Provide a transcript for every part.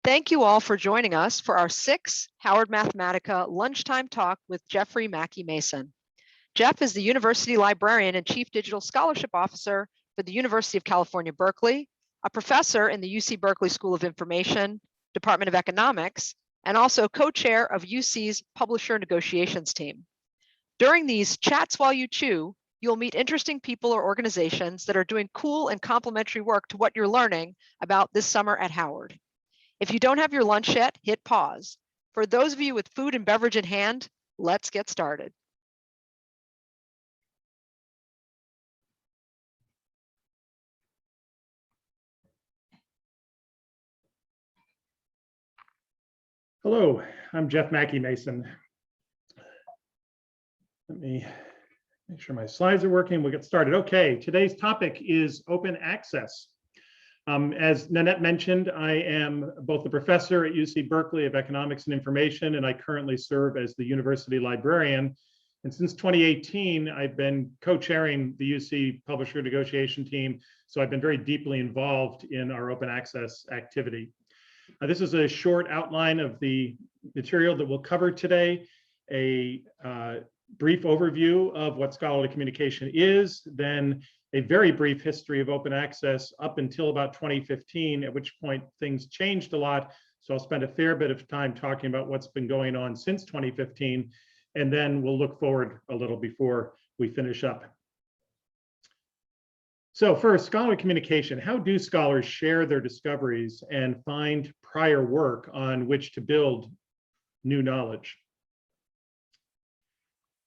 Thank you all for joining us for our SICSS-Howard Mathematica Lunchtime Talk with Jeffrey-Mackie Mason. Jeff is the University Librarian and Chief Digital Scholarship Officer for the University of California, Berkeley, a professor in the UC Berkeley School of Information, Department of Economics, and also co-chair of UC's Publisher Negotiations team. During these Chats While You Chew, you'll meet interesting people or organizations that are doing cool and complementary work to what you're learning about this summer at Howard. If you don't have your lunch yet, hit pause. For those of you with food and beverage in hand, let's get started. Hello, I'm Jeff-Mackie Mason. Let me make sure my slides are working. We'll get started. Okay, today's topic is open access. As Nanette mentioned, I am both a professor at UC Berkeley of Economics and Information, and I currently serve as the University Librarian. And since 2018, I've been co-chairing the UC Publisher Negotiation team, so I've been very deeply involved in our open access activity. This is a short outline of the material that we'll cover today, a brief overview of what scholarly communication is, then a very brief history of open access up until about 2015, at which point things changed a lot. So I'll spend a fair bit of time talking about what's been going on since 2015, and then we'll look forward a little before we finish up. So first, scholarly communication. How do scholars share their discoveries and find prior work on which to build new knowledge?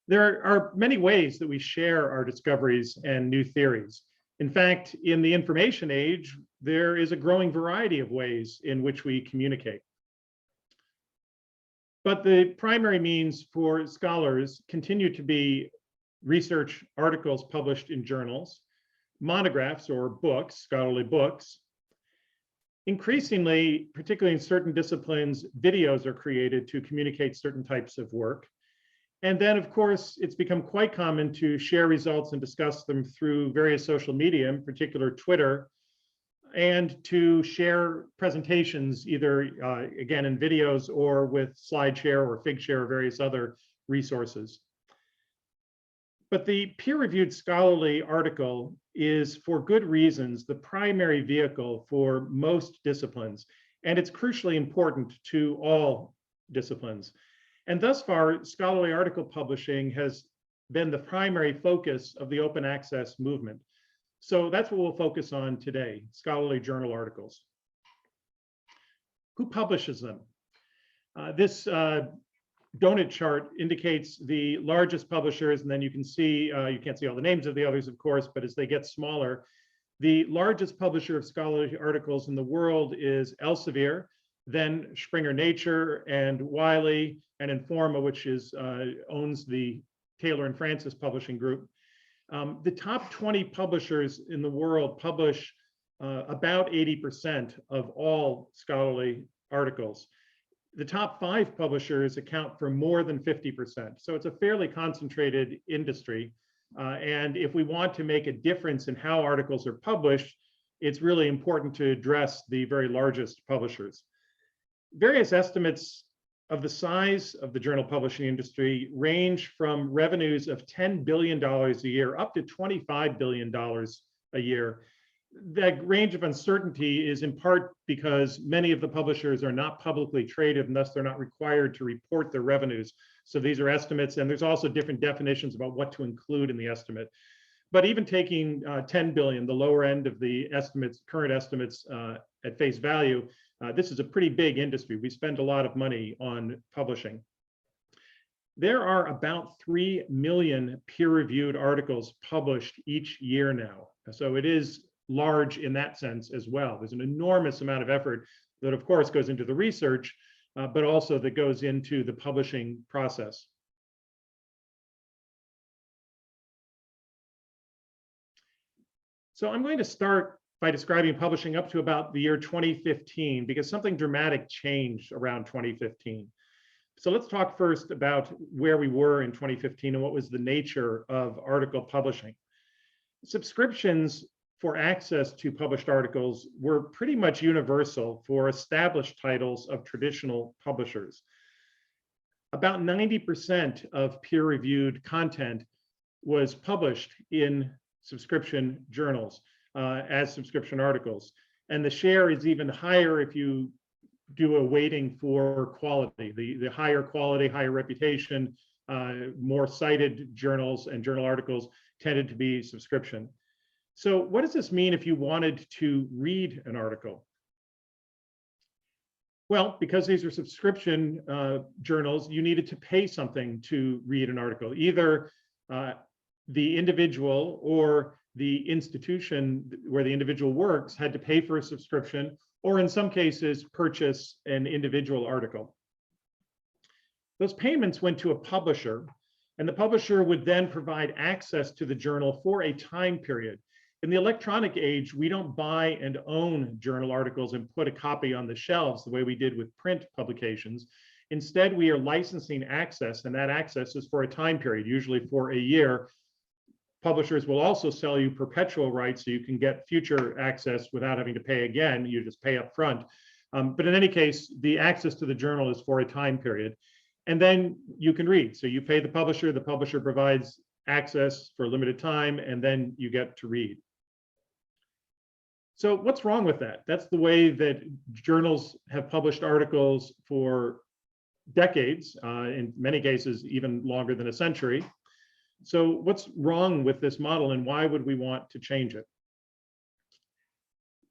There are many ways that we share our discoveries and new theories. In fact, in the information age, there is a growing variety of ways in which we communicate. But the primary means for scholars continue to be research articles published in journals, monographs or books, scholarly books. Increasingly, particularly in certain disciplines, videos are created to communicate certain types of work. And then, of course, it's become quite common to share results and discuss them through various social media, in particular Twitter, and to share presentations either, again, in videos or with SlideShare or Figshare or various other resources. But the peer-reviewed scholarly article is, for good reasons, the primary vehicle for most disciplines, and it's crucially important to all disciplines. And thus far, scholarly article publishing has been the primary focus of the open access movement. So that's what we'll focus on today, scholarly journal articles. Who publishes them? This donut chart indicates the largest publishers, and then you can see, you can't see all the names of the others, of course, but as they get smaller, the largest publisher of scholarly articles in the world is Elsevier, then Springer Nature and Wiley and Informa, which is owns the Taylor and Francis publishing group. The top 20 publishers in the world publish about 80% of all scholarly articles. The top 5 publishers account for more than 50%. So it's a fairly concentrated industry. And if we want to make a difference in how articles are published, it's really important to address the very largest publishers. Various estimates of the size of the journal publishing industry range from revenues of $10 billion a year up to $25 billion a year. That range of uncertainty is in part because many of the publishers are not publicly traded, and thus they're not required to report their revenues. So these are estimates, and there's also different definitions about what to include in the estimate. But even taking 10 billion, the lower end of the estimates, current estimates at face value, this is a pretty big industry. We spend a lot of money on publishing. There are about 3 million peer-reviewed articles published each year now. So it is large in that sense as well. There's an enormous amount of effort that, of course, goes into the research, but also that goes into the publishing process. So I'm going to start by describing publishing up to about the year 2015, because something dramatic changed around 2015. So let's talk first about where we were in 2015 and what was the nature of article publishing. Subscriptions for access to published articles were pretty much universal for established titles of traditional publishers. About 90% of peer-reviewed content was published in subscription journals as subscription articles. And the share is even higher if you do a weighting for quality. The higher quality, higher reputation, more cited journals and journal articles tended to be subscription. So what does this mean if you wanted to read an article? Well, because these are subscription journals, you needed to pay something to read an article. Either the individual or the institution where the individual works had to pay for a subscription, or in some cases, purchase an individual article. Those payments went to a publisher, and the publisher would then provide access to the journal for a time period. In the electronic age, we don't buy and own journal articles and put a copy on the shelves the way we did with print publications. Instead, we are licensing access, and that access is for a time period, usually for a year. Publishers will also sell you perpetual rights so you can get future access without having to pay again. You just pay up front. But in any case, the access to the journal is for a time period. And then you can read. So you pay the publisher provides access for a limited time, and then you get to read. So what's wrong with that? That's the way that journals have published articles for decades, in many cases, even longer than a century. So what's wrong with this model, and why would we want to change it?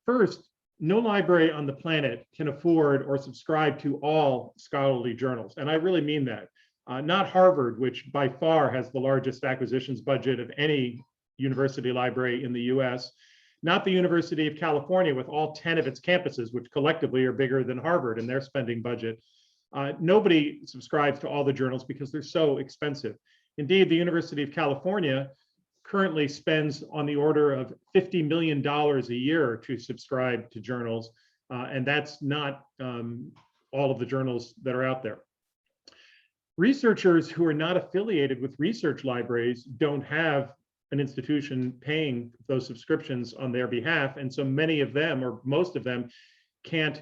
First, no library on the planet can afford or subscribe to all scholarly journals. And I really mean that. Not Harvard, which by far has the largest acquisitions budget of any university library in the US. Not the University of California with all 10 of its campuses, which collectively are bigger than Harvard in their spending budget. Nobody subscribes to all the journals because they're so expensive. Indeed, the University of California currently spends on the order of $50 million a year to subscribe to journals, and that's not all of the journals that are out there. Researchers who are not affiliated with research libraries don't have an institution paying those subscriptions on their behalf, and so many of them, or most of them, can't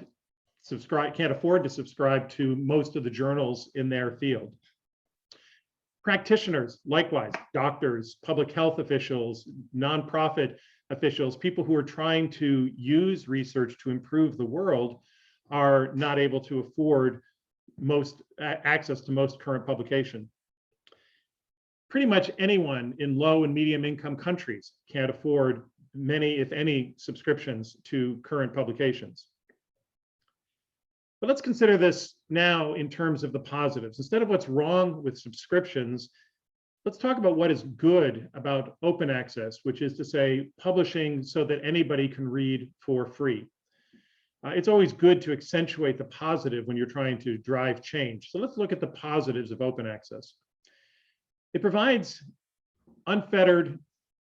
afford to subscribe to most of the journals in their field. Practitioners, likewise, doctors, public health officials, nonprofit officials, people who are trying to use research to improve the world are not able to afford access to most current publication. Pretty much anyone in low and medium income countries can't afford many, if any, subscriptions to current publications. But let's consider this now in terms of the positives. Instead of what's wrong with subscriptions, let's talk about what is good about open access, which is to say publishing so that anybody can read for free. It's always good to accentuate the positive when you're trying to drive change. So let's look at the positives of open access. It provides unfettered,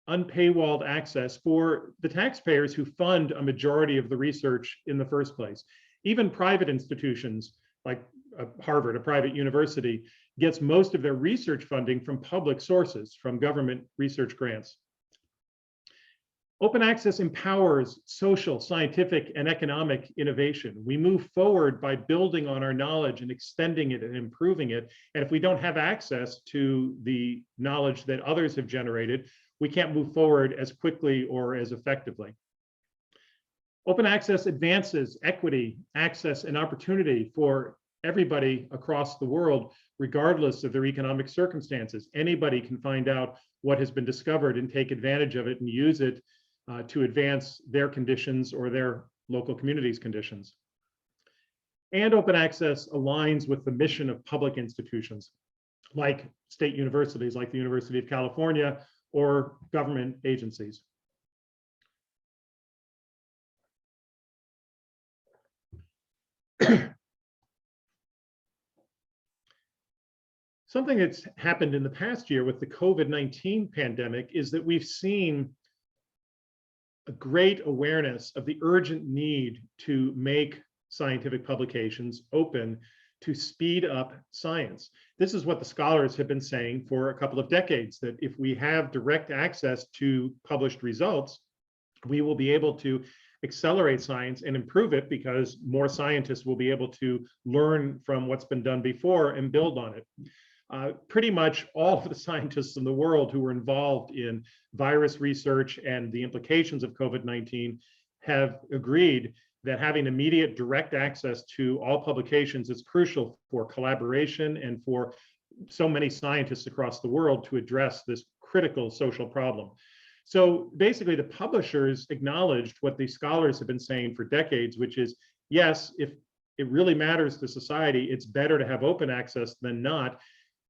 unpaywalled access for the taxpayers who fund a majority of the research in the first place. Even private institutions like Harvard, a private university, gets most of their research funding from public sources, from government research grants. Open access empowers social, scientific, and economic innovation. We move forward by building on our knowledge and extending it and improving it. And if we don't have access to the knowledge that others have generated, we can't move forward as quickly or as effectively. Open access advances equity, access, and opportunity for everybody across the world, regardless of their economic circumstances. Anybody can find out what has been discovered and take advantage of it and use it to advance their conditions or their local communities' conditions. And open access aligns with the mission of public institutions, like state universities, like the University of California, or government agencies. Something that's happened in the past year with the COVID-19 pandemic is that we've seen a great awareness of the urgent need to make scientific publications open to speed up science. This is what the scholars have been saying for a couple of decades, that if we have direct access to published results, we will be able to accelerate science and improve it because more scientists will be able to learn from what's been done before and build on it. Pretty much all of the scientists in the world who were involved in virus research and the implications of COVID-19 have agreed that having immediate direct access to all publications is crucial for collaboration and for so many scientists across the world to address this critical social problem. So basically, the publishers acknowledged what the scholars have been saying for decades, which is, yes, if it really matters to society, it's better to have open access than not.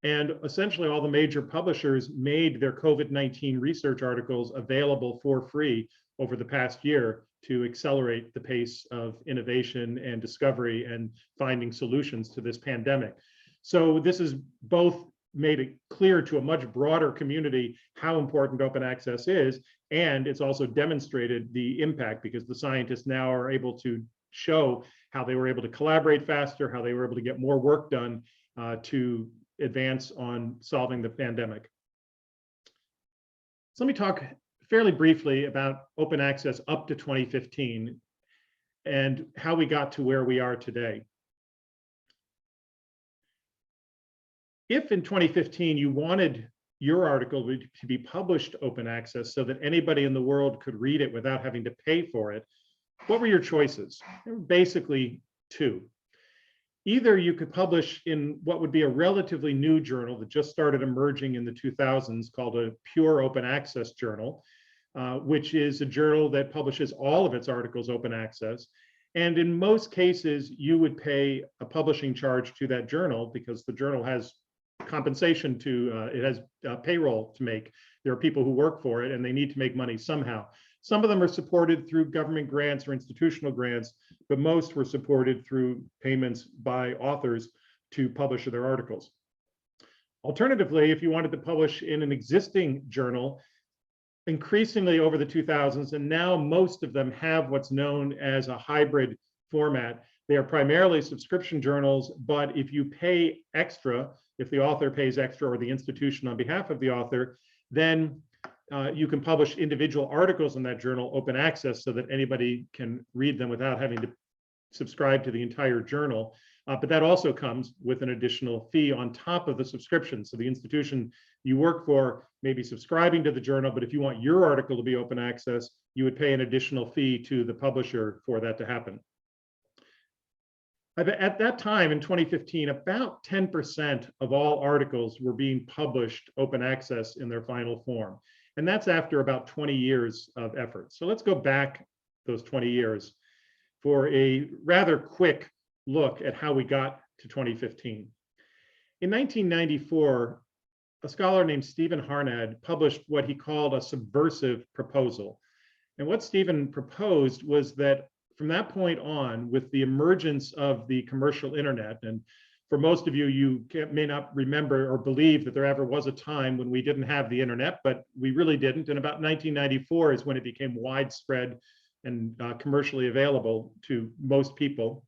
And essentially, all the major publishers made their COVID-19 research articles available for free over the past year to accelerate the pace of innovation and discovery and finding solutions to this pandemic. So this has both made it clear to a much broader community how important open access is, and it's also demonstrated the impact because the scientists now are able to show how they were able to collaborate faster, how they were able to get more work done to advance on solving the pandemic. So let me talk fairly briefly about open access up to 2015 and how we got to where we are today. If in 2015 you wanted your article to be published open access so that anybody in the world could read it without having to pay for it, what were your choices? There were basically two. Either you could publish in what would be a relatively new journal that just started emerging in the 2000s called a pure open access journal, which is a journal that publishes all of its articles open access. And in most cases, you would pay a publishing charge to that journal because the journal has compensation to, it has payroll to make. There are people who work for it and they need to make money somehow. Some of them are supported through government grants or institutional grants, but most were supported through payments by authors to publish their articles. Alternatively, if you wanted to publish in an existing journal, increasingly over the 2000s, and now most of them have what's known as a hybrid format. They are primarily subscription journals, but if you pay extra, if the author pays extra or the institution on behalf of the author, then you can publish individual articles in that journal open access so that anybody can read them without having to subscribe to the entire journal. But that also comes with an additional fee on top of the subscription. So the institution you work for may be subscribing to the journal, but if you want your article to be open access, you would pay an additional fee to the publisher for that to happen. At that time in 2015, about 10% of all articles were being published open access in their final form. And that's after about 20 years of effort. So let's go back those 20 years for a rather quick look at how we got to 2015. In 1994, a scholar named Stephen Harnad published what he called a subversive proposal. And what Stephen proposed was that from that point on, with the emergence of the commercial internet, and for most of you, you may not remember or believe that there ever was a time when we didn't have the internet, but we really didn't. And about 1994 is when it became widespread and commercially available to most people.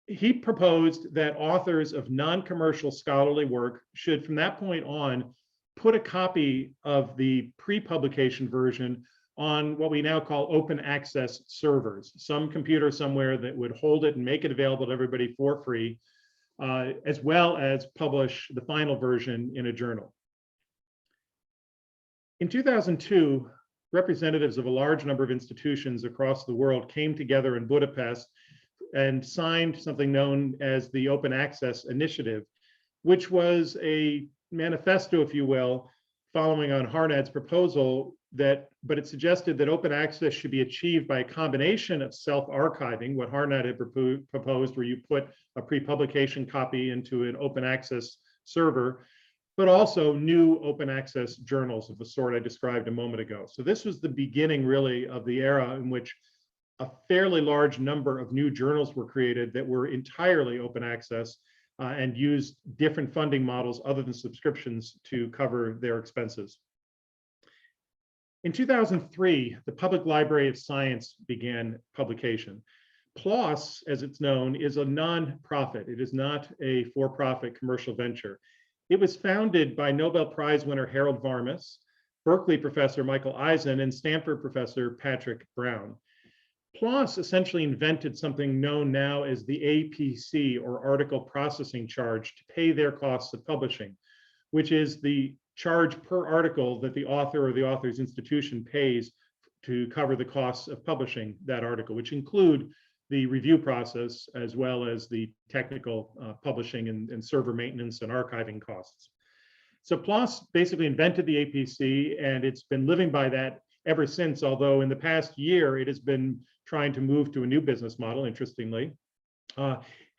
He proposed that authors of non-commercial scholarly work should, from that point on, put a copy of the pre-publication version on what we now call open access servers, some computer somewhere that would hold it and make it available to everybody for free, as well as publish the final version in a journal. In 2002, representatives of a large number of institutions across the world came together in Budapest and signed something known as the Open Access Initiative, which was a manifesto, if you will, following on Harnad's proposal but it suggested that open access should be achieved by a combination of self-archiving, what Harnad had proposed, where you put a pre-publication copy into an open access server, but also new open access journals of the sort I described a moment ago. So this was the beginning really of the era in which a fairly large number of new journals were created that were entirely open access and used different funding models other than subscriptions to cover their expenses. In 2003, the Public Library of Science began publication. PLOS, as it's known, is a non-profit. It is not a for-profit commercial venture. It was founded by Nobel Prize winner Harold Varmus, Berkeley professor Michael Eisen, and Stanford professor Patrick Brown. PLOS essentially invented something known now as the APC, or article processing charge, to pay their costs of publishing, which is the charge per article that the author or the author's institution pays to cover the costs of publishing that article, which include the review process as well as the technical publishing and server maintenance and archiving costs. So PLOS basically invented the APC, and it's been living by that ever since, although in the past year it has been trying to move to a new business model, interestingly.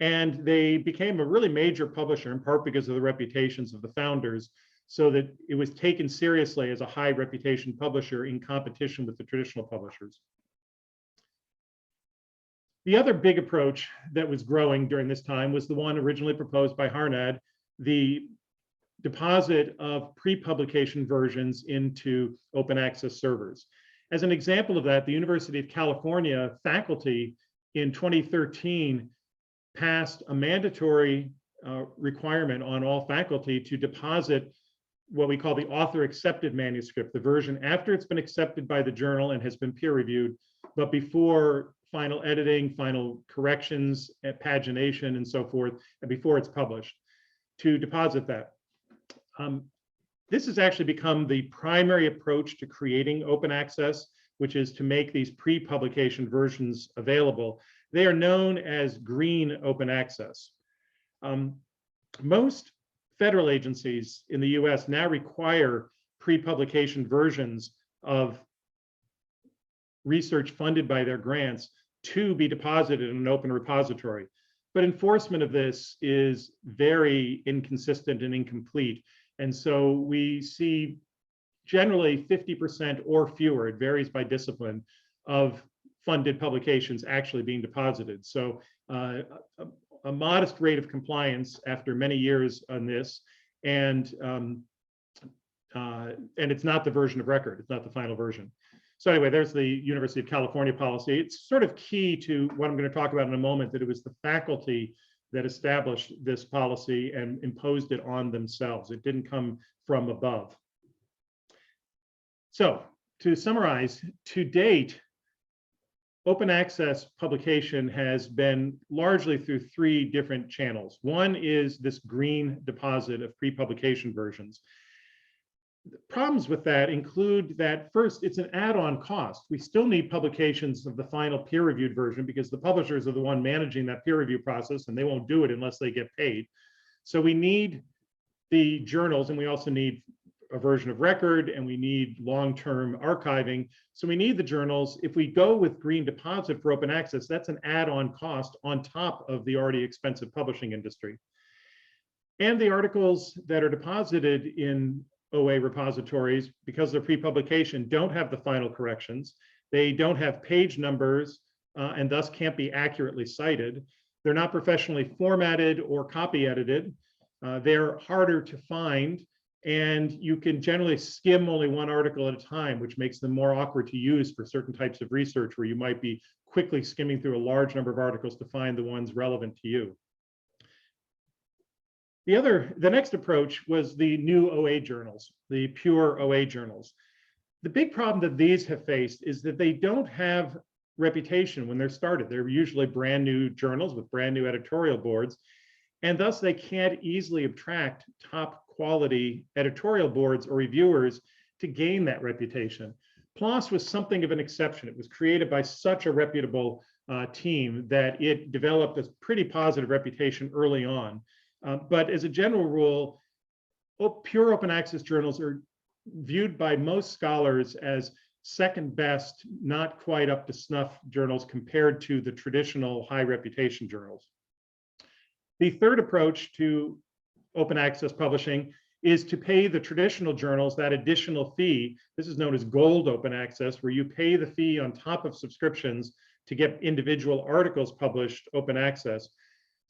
And they became a really major publisher, in part because of the reputations of the founders, so that it was taken seriously as a high reputation publisher in competition with the traditional publishers. The other big approach that was growing during this time was the one originally proposed by Harnad, the deposit of pre-publication versions into open access servers. As an example of that, the University of California faculty in 2013 passed a mandatory requirement on all faculty to deposit what we call the author accepted manuscript, the version after it's been accepted by the journal and has been peer reviewed, but before final editing, final corrections, pagination, and so forth, and before it's published, to deposit that. This has actually become the primary approach to creating open access, which is to make these pre-publication versions available. They are known as green open access. Most federal agencies in the US now require pre-publication versions of research funded by their grants to be deposited in an open repository. But enforcement of this is very inconsistent and incomplete. And so we see generally 50% or fewer, it varies by discipline, of funded publications actually being deposited. So a modest rate of compliance after many years on this, and it's not the version of record, it's not the final version. So anyway, there's the University of California policy. It's sort of key to what I'm going to talk about in a moment, that it was the faculty that established this policy and imposed it on themselves. It didn't come from above. So to summarize, to date, open access publication has been largely through three different channels. One is this green deposit of pre-publication versions. The problems with that include that, first, it's an add-on cost. We still need publications of the final peer-reviewed version because the publishers are the one managing that peer review process, and they won't do it unless they get paid. So we need the journals, and we also need a version of record, and we need long-term archiving. So we need the journals. If we go with green deposit for open access, that's an add-on cost on top of the already expensive publishing industry. And the articles that are deposited in OA repositories, because they're pre-publication, don't have the final corrections. They don't have page numbers and thus can't be accurately cited. They're not professionally formatted or copy edited. They're harder to find, and you can generally skim only one article at a time, which makes them more awkward to use for certain types of research where you might be quickly skimming through a large number of articles to find the ones relevant to you. The next approach was the new OA journals, the pure OA journals. The big problem that these have faced is that they don't have reputation when they're started. They're usually brand new journals with brand new editorial boards, and thus they can't easily attract top quality editorial boards or reviewers to gain that reputation. PLOS was something of an exception. It was created by such a reputable team that it developed a pretty positive reputation early on. But as a general rule, pure open access journals are viewed by most scholars as second best, not quite up to snuff journals compared to the traditional high reputation journals. The third approach to open access publishing is to pay the traditional journals that additional fee. This is known as gold open access, where you pay the fee on top of subscriptions to get individual articles published open access.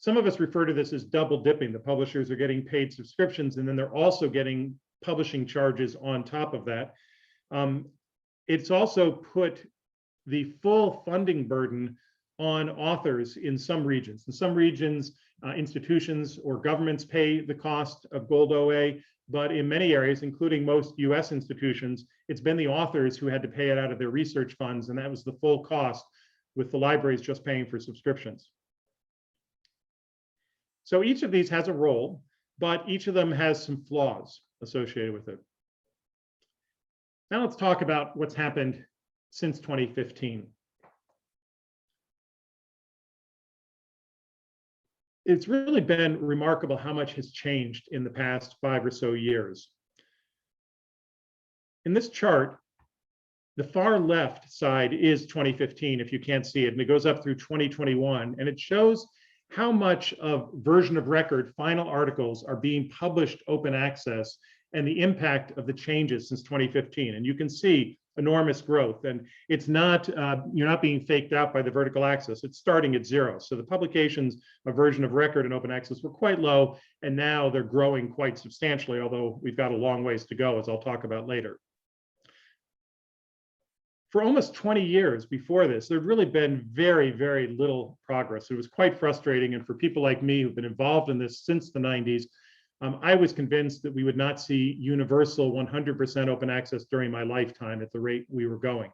Some of us refer to this as double dipping. The publishers are getting paid subscriptions, and then they're also getting publishing charges on top of that. It's also put the full funding burden on authors in some regions. In some regions, institutions or governments pay the cost of gold OA, but in many areas, including most US institutions, it's been the authors who had to pay it out of their research funds, and that was the full cost, with the libraries just paying for subscriptions. So each of these has a role, but each of them has some flaws associated with it. Now let's talk about what's happened since 2015. It's really been remarkable how much has changed in the past 5 or so years. In this chart, the far left side is 2015, if you can't see it, and it goes up through 2021, and it shows how much of version of record final articles are being published open access and the impact of the changes since 2015. And you can see enormous growth, and it's not, you're not being faked out by the vertical axis. It's starting at 0. So the publications of version of record and open access were quite low, and now they're growing quite substantially, although we've got a long ways to go, as I'll talk about later. For almost 20 years before this, there'd really been very, very little progress. It was quite frustrating, and for people like me who've been involved in this since the 90s, I was convinced that we would not see universal 100% open access during my lifetime at the rate we were going.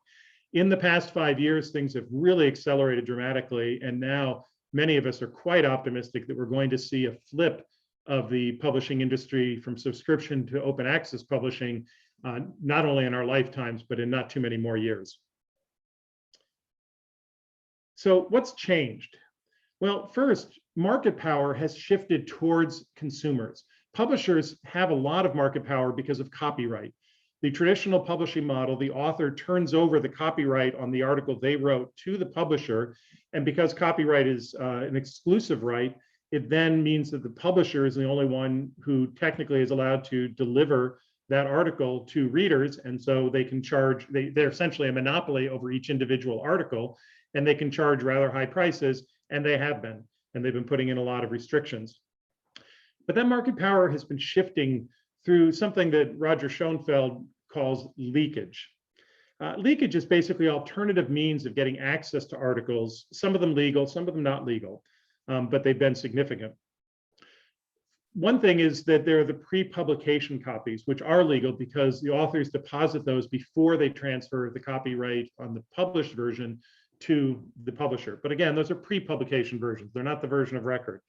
In the past 5 years, things have really accelerated dramatically, and now many of us are quite optimistic that we're going to see a flip of the publishing industry from subscription to open access publishing, not only in our lifetimes, but in not too many more years. So what's changed? Well, first, market power has shifted towards consumers. Publishers have a lot of market power because of copyright. The traditional publishing model, the author turns over the copyright on the article they wrote to the publisher, and because copyright is an exclusive right, it then means that the publisher is the only one who technically is allowed to deliver that article to readers, and so they can charge, they're essentially a monopoly over each individual article, and they can charge rather high prices, and they have been, and they've been putting in a lot of restrictions. But that market power has been shifting through something that Roger Schoenfeld calls leakage. Leakage is basically alternative means of getting access to articles, some of them legal, some of them not legal, but they've been significant. One thing is that there are the pre-publication copies, which are legal because the authors deposit those before they transfer the copyright on the published version to the publisher. But again, those are pre-publication versions. They're not the version of record.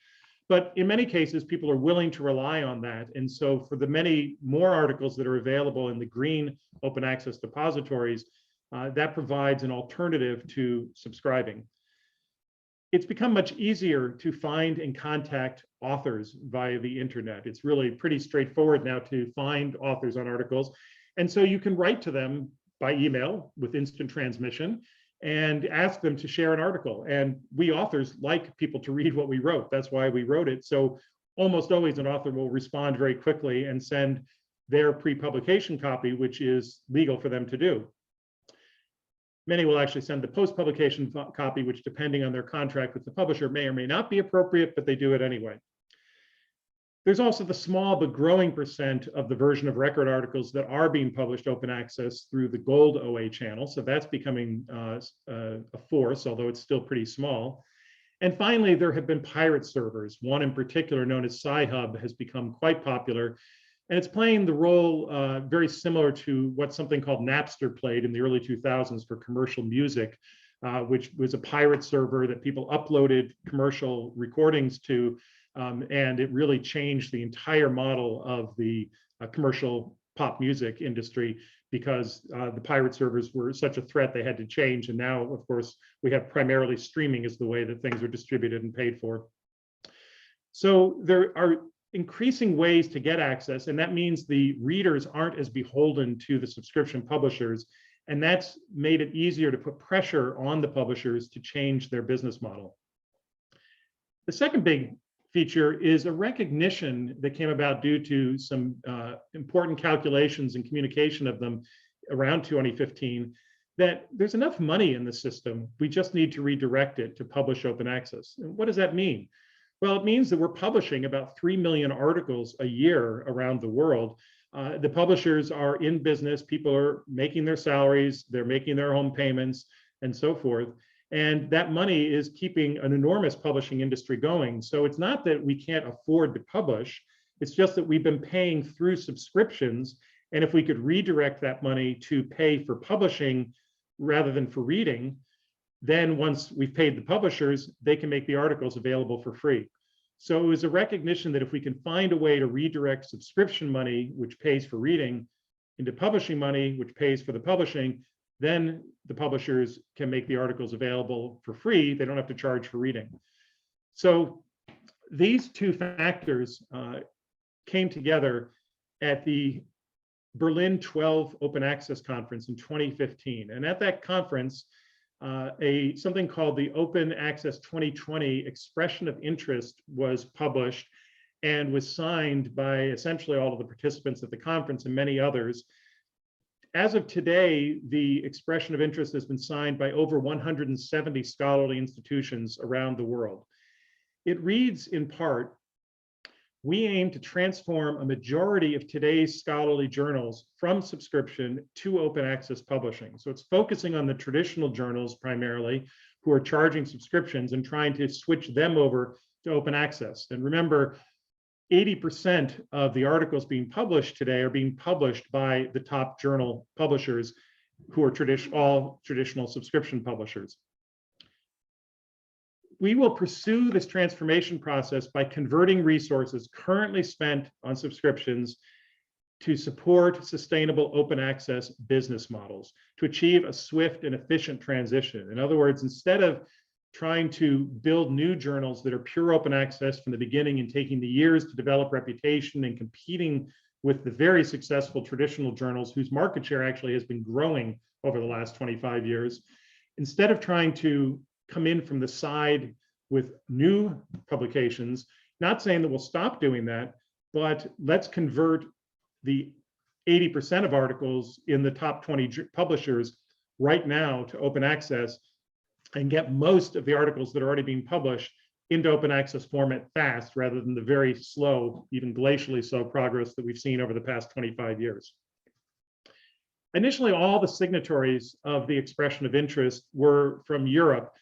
But in many cases, people are willing to rely on that. And so for the many more articles that are available in the green open access depositories, that provides an alternative to subscribing. It's become much easier to find and contact authors via the internet. It's really pretty straightforward now to find authors on articles. And so you can write to them by email with instant transmission and ask them to share an article. And we authors like people to read what we wrote. That's why we wrote it. So almost always an author will respond very quickly and send their pre-publication copy, which is legal for them to do. Many will actually send the post-publication copy, which depending on their contract with the publisher may or may not be appropriate, but they do it anyway. There's also the small but growing percent of the version of record articles that are being published open access through the gold OA channel. So that's becoming a force, although it's still pretty small. And finally, there have been pirate servers. One in particular known as Sci-Hub has become quite popular. And it's playing the role very similar to what something called Napster played in the early 2000s for commercial music, which was a pirate server that people uploaded commercial recordings to. And it really changed the entire model of the commercial pop music industry because the pirate servers were such a threat they had to change. And now, of course, we have primarily streaming as the way that things are distributed and paid for. So there are increasing ways to get access, and that means the readers aren't as beholden to the subscription publishers, and that's made it easier to put pressure on the publishers to change their business model. The second big feature is a recognition that came about due to some important calculations and communication of them around 2015, that there's enough money in the system, we just need to redirect it to publish open access. And what does that mean? Well, it means that we're publishing about 3 million articles a year around the world. The publishers are in business, people are making their salaries, they're making their home payments and so forth. And that money is keeping an enormous publishing industry going. So it's not that we can't afford to publish, it's just that we've been paying through subscriptions. And if we could redirect that money to pay for publishing rather than for reading, then once we've paid the publishers, they can make the articles available for free. So it was a recognition that if we can find a way to redirect subscription money, which pays for reading, into publishing money, which pays for the publishing, then the publishers can make the articles available for free. They don't have to charge for reading. So these two factors came together at the Berlin 12 Open Access Conference in 2015. And at that conference, something called the Open Access 2020 Expression of Interest was published and was signed by essentially all of the participants at the conference and many others. As of today, the expression of interest has been signed by over 170 scholarly institutions around the world. It reads in part, we aim to transform a majority of today's scholarly journals from subscription to open access publishing. So it's focusing on the traditional journals primarily who are charging subscriptions and trying to switch them over to open access. And remember, 80% of the articles being published today are being published by the top journal publishers who are all traditional subscription publishers. We will pursue this transformation process by converting resources currently spent on subscriptions to support sustainable open access business models to achieve a swift and efficient transition. In other words, instead of trying to build new journals that are pure open access from the beginning and taking the years to develop reputation and competing with the very successful traditional journals whose market share actually has been growing over the last 25 years, instead of trying to come in from the side with new publications, not saying that we'll stop doing that, but let's convert the 80% of articles in the top 20 publishers right now to open access and get most of the articles that are already being published into open access format fast, rather than the very slow, even glacially slow progress that we've seen over the past 25 years. Initially, all the signatories of the expression of interest were from Europe.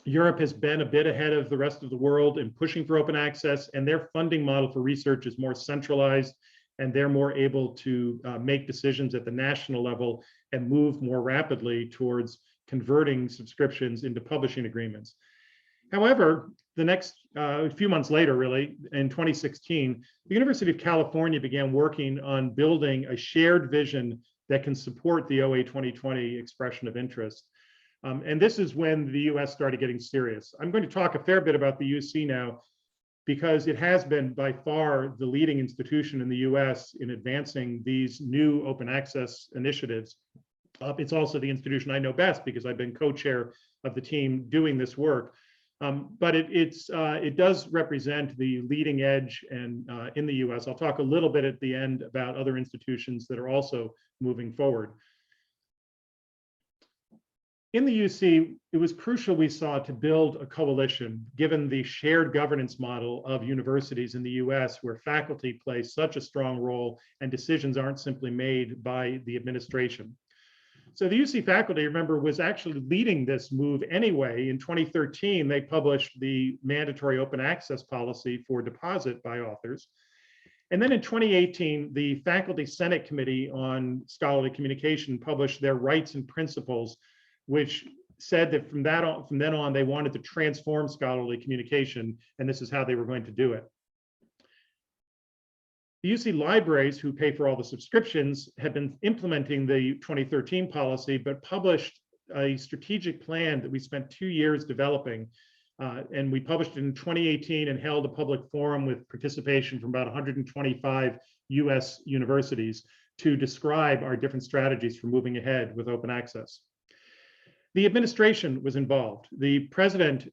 Europe has been a bit ahead of the rest of the world in pushing for open access, and their funding model for research is more centralized, and they're more able to make decisions at the national level and move more rapidly towards converting subscriptions into publishing agreements. However, the next few months later, really, in 2016, the University of California began working on building a shared vision that can support the OA 2020 expression of interest. And this is when the US started getting serious. I'm going to talk a fair bit about the UC now, because it has been by far the leading institution in the US in advancing these new open access initiatives. It's also the institution I know best because I've been co-chair of the team doing this work. But it does represent the leading edge and in the US. I'll talk a little bit at the end about other institutions that are also moving forward. In the UC, it was crucial, we saw, to build a coalition, given the shared governance model of universities in the US, where faculty play such a strong role and decisions aren't simply made by the administration. So the UC faculty, remember, was actually leading this move anyway. In 2013, they published the mandatory open access policy for deposit by authors. And then in 2018, the Faculty Senate Committee on Scholarly Communication published their Rights and Principles, which said that from then on, they wanted to transform scholarly communication, and this is how they were going to do it. The UC libraries, who pay for all the subscriptions, have been implementing the 2013 policy, but published a strategic plan that we spent 2 years developing. And we published it in 2018 and held a public forum with participation from about 125 US universities to describe our different strategies for moving ahead with open access. The administration was involved. The president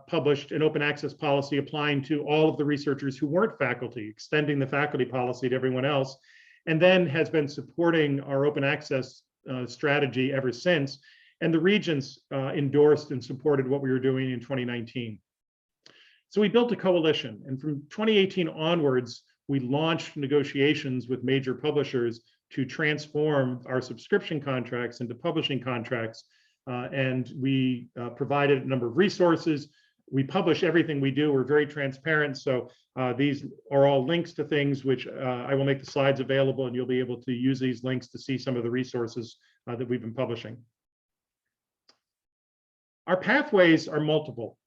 published an open access policy applying to all of the researchers who weren't faculty, extending the faculty policy to everyone else, and then has been supporting our open access strategy ever since. And the regents endorsed and supported what we were doing in 2019. So we built a coalition, and from 2018 onwards, we launched negotiations with major publishers to transform our subscription contracts into publishing contracts and we provided a number of resources. We publish everything we do. We're very transparent. So these are all links to things which I will make the slides available, and you'll be able to use these links to see some of the resources that we've been publishing. Our pathways are multiple.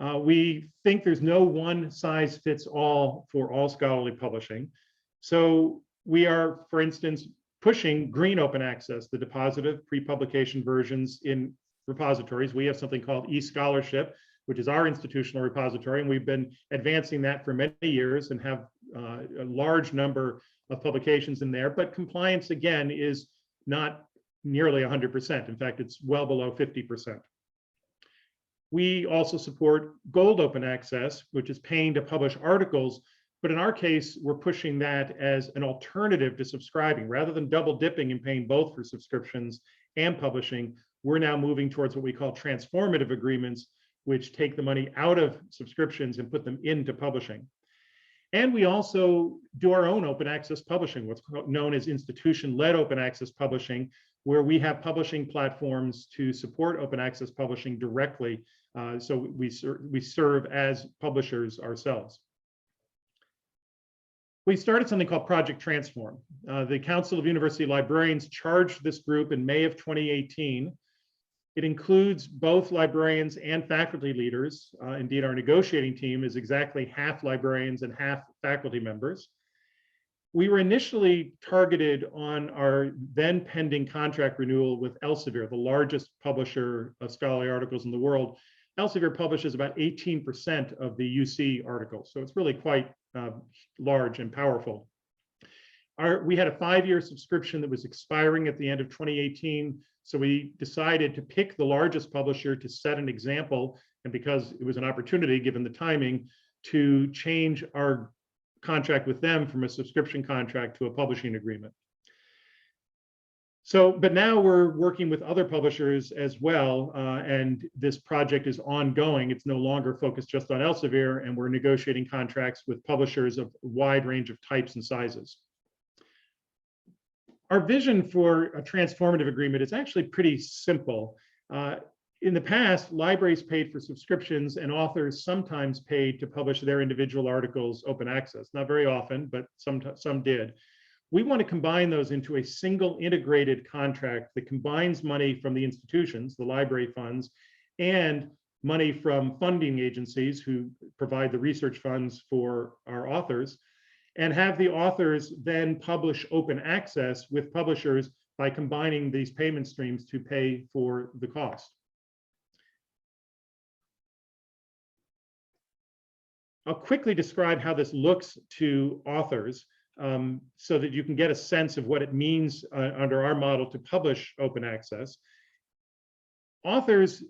We think there's no one size fits all for all scholarly publishing. So we are, for instance, pushing green open access, the depositive pre-publication versions in repositories. We have something called eScholarship, which is our institutional repository, and we've been advancing that for many years and have a large number of publications in there. But compliance, again, is not nearly 100%. In fact, it's well below 50%. We also support gold open access, which is paying to publish articles. But in our case, we're pushing that as an alternative to subscribing. Rather than double dipping and paying both for subscriptions and publishing, we're now moving towards what we call transformative agreements, which take the money out of subscriptions and put them into publishing. And we also do our own open access publishing, what's known as institution-led open access publishing, where we have publishing platforms to support open access publishing directly. So we serve as publishers ourselves. We started something called Project Transform. The Council of University Librarians charged this group in May of 2018. It includes both librarians and faculty leaders. Indeed, our negotiating team is exactly half librarians and half faculty members. We were initially targeted on our then pending contract renewal with Elsevier, the largest publisher of scholarly articles in the world. Elsevier publishes about 18% of the UC articles, so it's really quite large and powerful. We had a 5-year subscription that was expiring at the end of 2018, so we decided to pick the largest publisher to set an example, and because it was an opportunity, given the timing, to change our contract with them from a subscription contract to a publishing agreement. So, but now we're working with other publishers as well, and this project is ongoing. It's no longer focused just on Elsevier, and we're negotiating contracts with publishers of a wide range of types and sizes. Our vision for a transformative agreement is actually pretty simple. In the past, libraries paid for subscriptions, and authors sometimes paid to publish their individual articles open access. Not very often, but some did. We want to combine those into a single integrated contract that combines money from the institutions, the library funds, and money from funding agencies who provide the research funds for our authors, and have the authors then publish open access with publishers by combining these payment streams to pay for the cost. I'll quickly describe how this looks to authors so that you can get a sense of what it means under our model to publish open access. Authors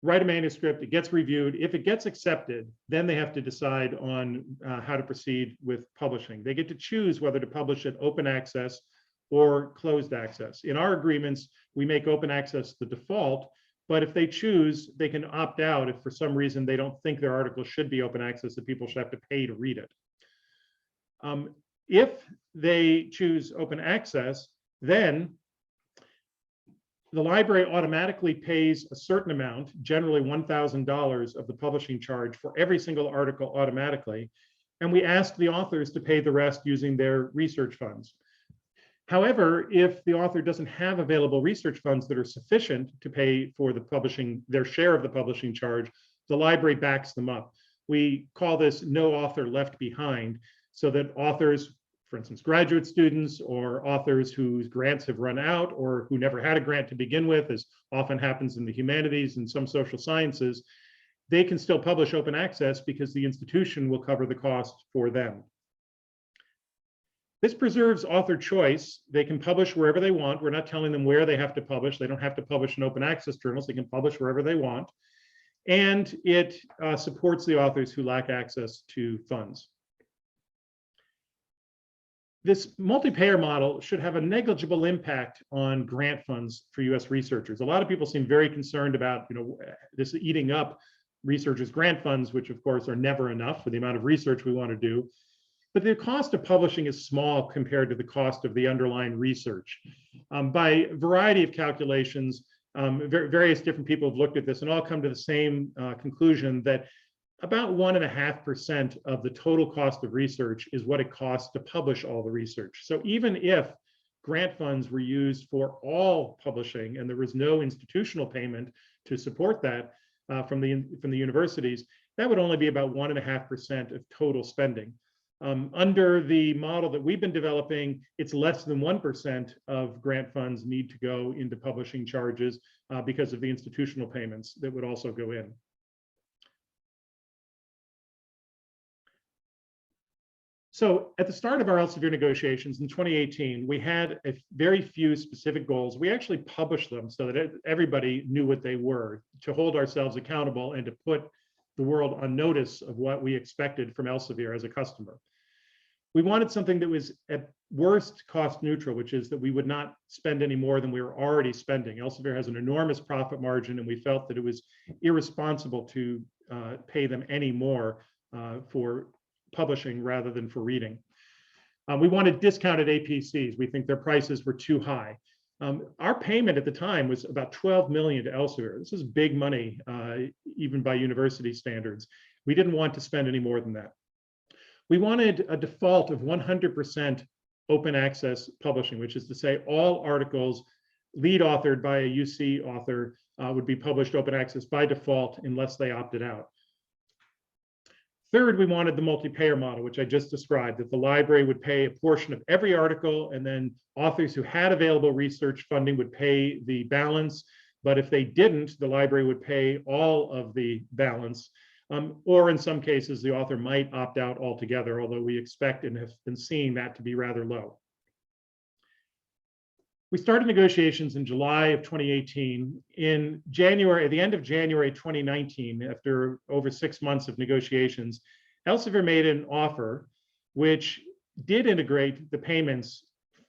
write a manuscript, it gets reviewed. If it gets accepted, then they have to decide on how to proceed with publishing. They get to choose whether to publish it open access or closed access. In our agreements, we make open access the default, but if they choose, they can opt out if for some reason they don't think their article should be open access, that people should have to pay to read it. If they choose open access, then the library automatically pays a certain amount, generally $1,000 of the publishing charge for every single article automatically, and we ask the authors to pay the rest using their research funds. However, if the author doesn't have available research funds that are sufficient to pay for the publishing, their share of the publishing charge, the library backs them up. We call this no author left behind, so that authors, for instance, graduate students or authors whose grants have run out or who never had a grant to begin with, as often happens in the humanities and some social sciences, they can still publish open access because the institution will cover the cost for them. This preserves author choice. They can publish wherever they want. We're not telling them where they have to publish. They don't have to publish in open access journals. They can publish wherever they want. And it supports the authors who lack access to funds. This multi-payer model should have a negligible impact on grant funds for US researchers. A lot of people seem very concerned about this eating up researchers' grant funds, which of course are never enough for the amount of research we want to do. But the cost of publishing is small compared to the cost of the underlying research. By a variety of calculations, Various different people have looked at this and all come to the same conclusion that about 1.5% of the total cost of research is what it costs to publish all the research. So even if grant funds were used for all publishing and there was no institutional payment to support that from the universities, that would only be about 1.5% of total spending. Under the model that we've been developing, it's less than 1% of grant funds need to go into publishing charges because of the institutional payments that would also go in. So at the start of our Elsevier negotiations in 2018, we had a very few specific goals. We actually published them so that everybody knew what they were, to hold ourselves accountable and to put the world on notice of what we expected from Elsevier as a customer. We wanted something that was at worst cost neutral, which is that we would not spend any more than we were already spending. Elsevier has an enormous profit margin, and we felt that it was irresponsible to pay them any more for publishing rather than for reading. We wanted discounted APCs. We think their prices were too high. Our payment at the time was about 12 million to Elsevier. This is big money, even by university standards. We didn't want to spend any more than that. We wanted a default of 100% open access publishing, which is to say all articles lead authored by a UC author would be published open access by default unless they opted out. Third, we wanted the multi-payer model, which I just described, that the library would pay a portion of every article, and then authors who had available research funding would pay the balance. But if they didn't, the library would pay all of the balance. Or in some cases, the author might opt out altogether, although we expect and have been seeing that to be rather low. We started negotiations in July of 2018. In January, at the end of January 2019, after over 6 months of negotiations, Elsevier made an offer which did integrate the payments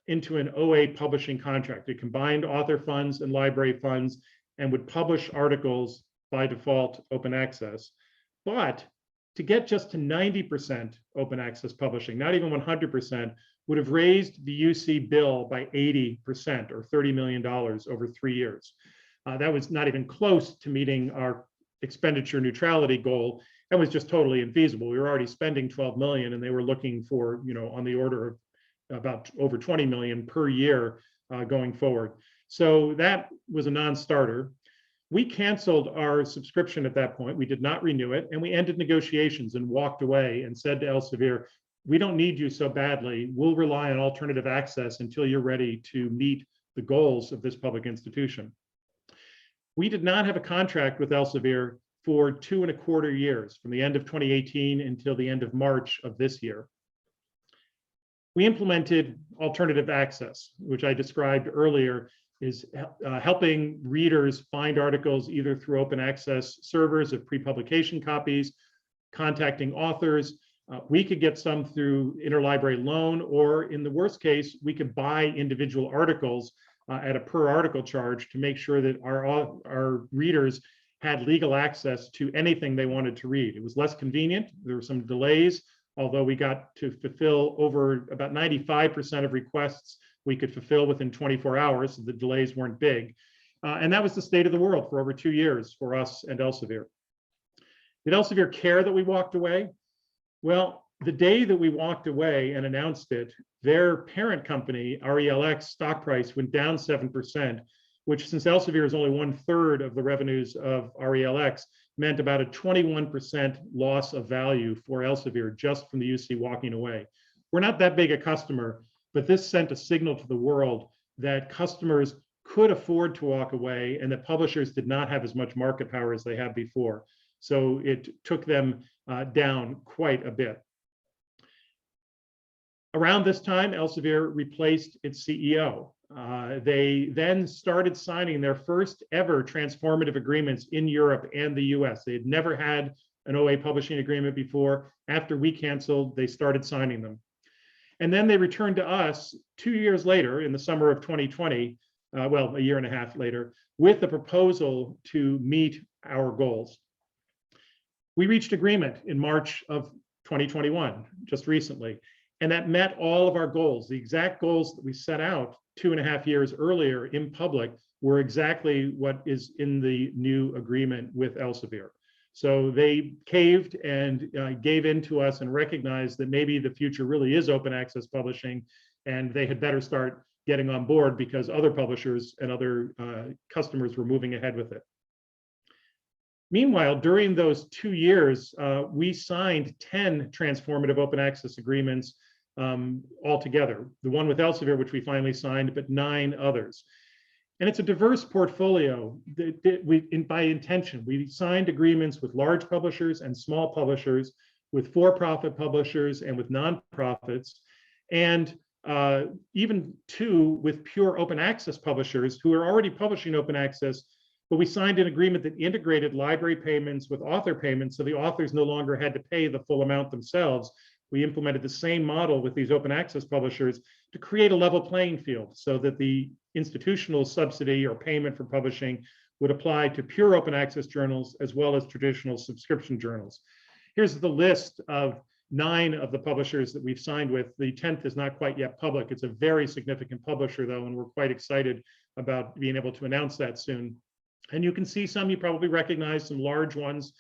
into an OA publishing contract. It combined author funds and library funds and would publish articles by default open access. But to get just to 90% open access publishing, not even 100%, would have raised the UC bill by 80% or $30 million over 3 years. That was not even close to meeting our expenditure neutrality goal. That was just totally infeasible. We were already spending 12 million and they were looking for, on the order of about over 20 million per year going forward. So that was a non-starter. We canceled our subscription at that point. We did not renew it, and we ended negotiations and walked away and said to Elsevier, we don't need you so badly. We'll rely on alternative access until you're ready to meet the goals of this public institution. We did not have a contract with Elsevier for 2.25 years, from the end of 2018 until the end of March of this year. We implemented alternative access, which I described earlier, is helping readers find articles either through open access servers of pre-publication copies, contacting authors. We could get some through interlibrary loan, or in the worst case, we could buy individual articles at a per article charge to make sure that our readers had legal access to anything they wanted to read. It was less convenient. There were some delays, although we got to fulfill over about 95% of requests we could fulfill within 24 hours, so the delays weren't big. And that was the state of the world for over 2 years for us and Elsevier. Did Elsevier care that we walked away? Well, the day that we walked away and announced it, their parent company, RELX, stock price went down 7%, which, since Elsevier is only 1/3 of the revenues of RELX, meant about a 21% loss of value for Elsevier just from the UC walking away. We're not that big a customer, but this sent a signal to the world that customers could afford to walk away and that publishers did not have as much market power as they had before. So it took them down quite a bit. Around this time, Elsevier replaced its CEO. They then started signing their first ever transformative agreements in Europe and the US. They had never had an OA publishing agreement before. After we canceled, they started signing them. And then they returned to us 2 years later, in the summer of 2020, well, a year and a half later, with a proposal to meet our goals. We reached agreement in March of 2021, just recently, and that met all of our goals. The exact goals that we set out 2.5 years earlier in public were exactly what is in the new agreement with Elsevier. So they caved and gave in to us and recognized that maybe the future really is open access publishing, and they had better start getting on board because other publishers and other customers were moving ahead with it. Meanwhile, during those 2 years, we signed 10 transformative open access agreements altogether. The one with Elsevier, which we finally signed, but 9 others. And it's a diverse portfolio by intention. We signed agreements with large publishers and small publishers, with for-profit publishers and with nonprofits, and even 2 with pure open access publishers who are already publishing open access, but we signed an agreement that integrated library payments with author payments, so the authors no longer had to pay the full amount themselves. We implemented the same model with these open access publishers to create a level playing field so that the institutional subsidy or payment for publishing would apply to pure open access journals as well as traditional subscription journals. Here's the list of 9 of the publishers that we've signed with. The 10th is not quite yet public. It's a very significant publisher though, and we're quite excited about being able to announce that soon. And you can see some you probably recognize, some large ones.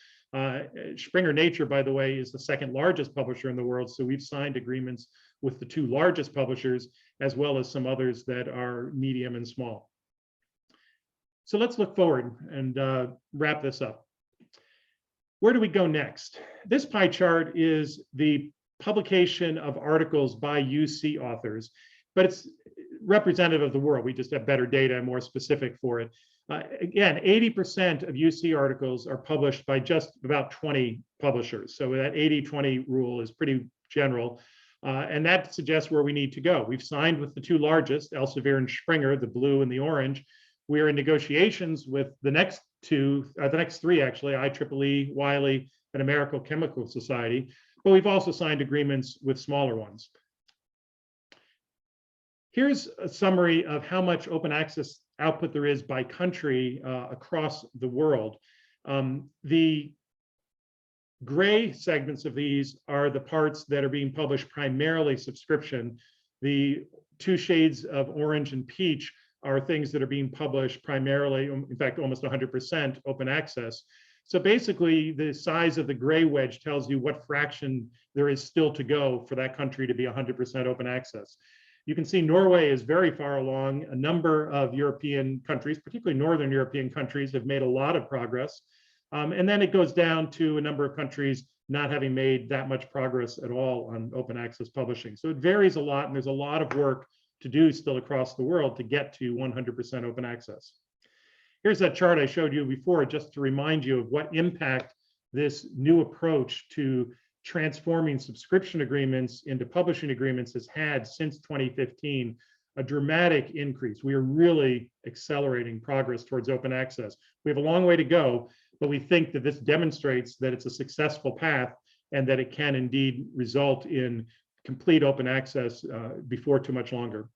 Springer Nature, by the way, is the 2nd largest publisher in the world. So we've signed agreements with the 2 largest publishers, as well as some others that are medium and small. So let's look forward and wrap this up. Where do we go next? This pie chart is the publication of articles by UC authors, but it's representative of the world. We just have better data and more specific for it. Again, 80% of UC articles are published by just about 20 publishers. So that 80-20 rule is pretty general. And that suggests where we need to go. We've signed with the 2 largest, Elsevier and Springer, the blue and the orange. We're in negotiations with the next 3 actually, IEEE, Wiley, and American Chemical Society. But we've also signed agreements with smaller ones. Here's a summary of how much open access output there is by country across the world. The gray segments of these are the parts that are being published primarily subscription. The 2 shades of orange and peach are things that are being published primarily, in fact, almost 100% open access. So basically, the size of the gray wedge tells you what fraction there is still to go for that country to be 100% open access. You can see Norway is very far along. A number of European countries, particularly Northern European countries, have made a lot of progress. And then it goes down to a number of countries not having made that much progress at all on open access publishing. So it varies a lot, and there's a lot of work to do still across the world to get to 100% open access. Here's that chart I showed you before, just to remind you of what impact this new approach to transforming subscription agreements into publishing agreements has had since 2015, a dramatic increase. We are really accelerating progress towards open access. We have a long way to go, but we think that this demonstrates that it's a successful path and that it can indeed result in complete open access before too much longer.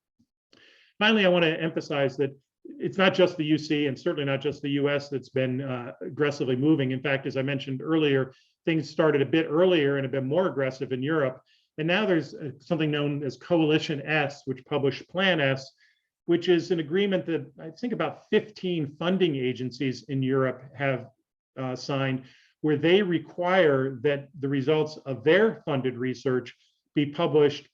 Finally, I want to emphasize that it's not just the UC and certainly not just the US that's been aggressively moving. In fact, as I mentioned earlier, things started a bit earlier and a bit more aggressive in Europe. And now there's something known as Coalition S, which published Plan S, which is an agreement that I think about 15 funding agencies in Europe have signed, where they require that the results of their funded research be published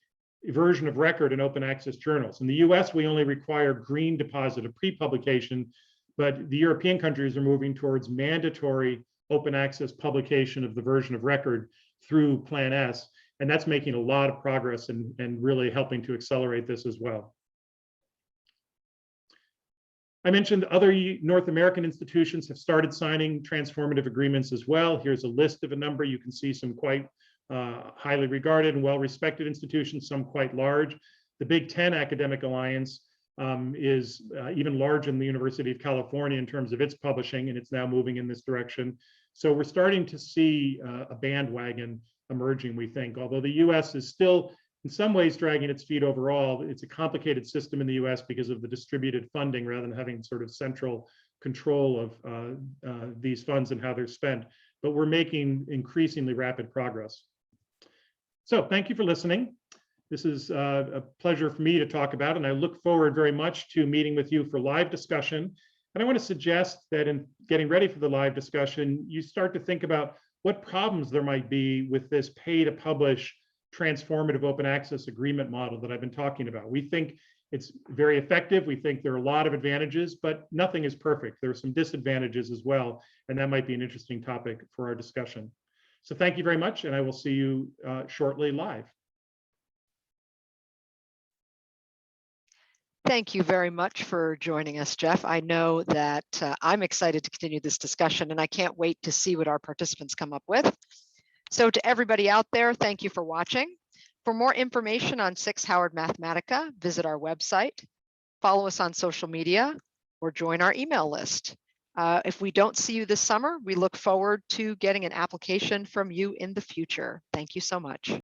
version of record in open access journals. In the US, we only require green deposit of pre-publication, but the European countries are moving towards mandatory open access publication of the version of record through Plan S. And that's making a lot of progress and really helping to accelerate this as well. I mentioned other North American institutions have started signing transformative agreements as well. Here's a list of a number. You can see some quite highly regarded and well-respected institutions, some quite large. The Big Ten Academic Alliance is even larger than the University of California in terms of its publishing, and it's now moving in this direction. So we're starting to see a bandwagon emerging, we think. Although the US is still in some ways dragging its feet overall, it's a complicated system in the US because of the distributed funding rather than having sort of central control of these funds and how they're spent. But we're making increasingly rapid progress. So thank you for listening. This is a pleasure for me to talk about, and I look forward very much to meeting with you for live discussion. And I want to suggest that in getting ready for the live discussion, you start to think about what problems there might be with this pay to publish transformative open access agreement model that I've been talking about. We think it's very effective. We think there are a lot of advantages, but nothing is perfect. There are some disadvantages as well, and that might be an interesting topic for our discussion. So thank you very much, and I will see you shortly live. Thank you very much for joining us, Jeff. I know that I'm excited to continue this discussion, and I can't wait to see what our participants come up with. So to everybody out there, thank you for watching. For more information on SICSS-Howard Mathematica, visit our website, follow us on social media, or join our email list. If we don't see you this summer, we look forward to getting an application from you in the future. Thank you so much.